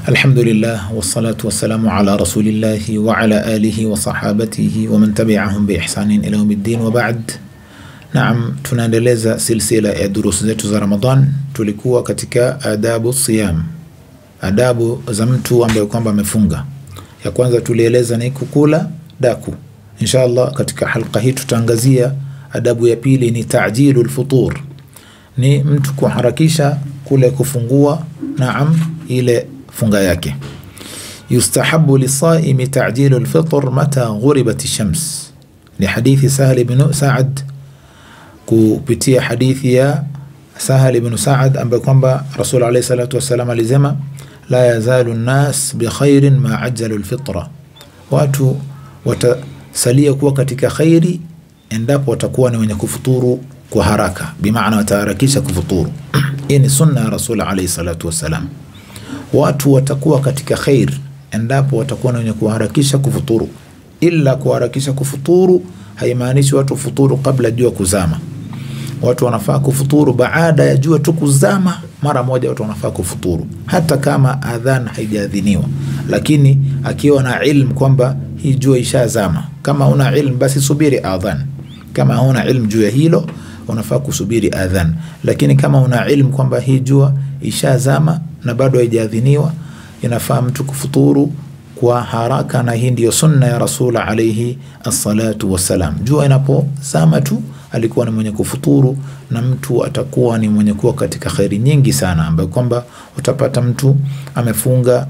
الحمد لله والصلاة والسلام على رسول الله وعلى آله وصحابته ومن تبعهم بإحسان إلى يوم الدين وبعد. نعم, tunaendeleza silsila ya durusu zetu za Ramadhan. Tulikuwa katika adabu siyam, adabu za mtu ambaye kwamba amefunga. Ya kwanza tulieleza ni kukula daku. Inshallah katika halqa hii tutaangazia adabu ya pili, ni ta'jilul futur, ni mtu kuharakisha kule kufungua ile funga yake. Yustahabu lisaimi ta'jilul fitr mata ghuribat ash-shams, ni hadithi Sahal ibn Sa'ad, kupitia hadithi ya Sahal ibn Sa'ad ambaye kwamba Rasul alayhi salatu wasallam alisema la yazalu an-nas bi khairin ma ajjalu al-fitra, watu watasalia kuwa katika khairi endapo watakuwa ni wenye kufuturu kwa haraka, bimaana wataharakisha kufuturu. Hii ni sunna ya Rasul alayhi salatu wasallam. Watu watakuwa katika khair endapo watakuwa wenye kuharakisha kufuturu. Ila kuharakisha kufuturu haimaanishi watu futuru kabla jua kuzama. Watu wanafaa kufuturu baada ya jua tu kuzama, mara moja watu wanafaa kufuturu, hata kama adhan haijaadhiniwa. Lakini akiwa na ilmu kwamba hii jua ishazama, kama una ilmu basi subiri adhan. Kama huna ilmu juu ya hilo, unafaa kusubiri adhan. Lakini kama una ilmu kwamba hii jua ishazama na bado haijaadhiniwa, inafaa mtu kufuturu kwa haraka, na hii ndio sunna ya Rasul alayhi as-salatu wassalam. Jua inapozama tu alikuwa ni mwenye kufuturu, na mtu atakuwa ni mwenye kuwa katika khairi nyingi sana, ambapo kwamba utapata mtu amefunga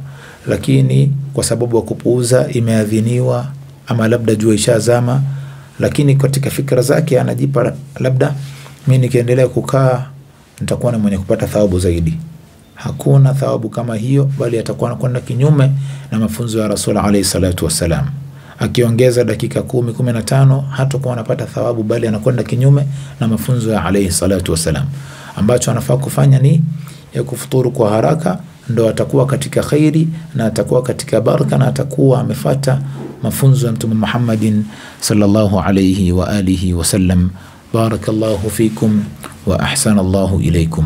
lakini kwa sababu ya kupuuza imeadhiniwa, ama labda jua ishazama, lakini katika fikra zake anajipa labda mimi nikiendelea kukaa nitakuwa ni mwenye kupata thawabu zaidi. Hakuna thawabu kama hiyo, bali atakuwa anakwenda kinyume na mafunzo ya Rasul alayhi salatu wasalam. Akiongeza dakika 10-15 hatakuwa anapata thawabu, bali anakwenda kinyume na mafunzo ya alayhi salatu wasalam. Ambacho anafaa kufanya ni ya kufuturu kwa haraka, ndo atakuwa katika khairi na atakuwa katika baraka na atakuwa amefuata mafunzo ya Mtume Muhammadin sallallahu alayhi wa alihi wasallam. Barakallahu fikum wa ahsanallahu ilaykum.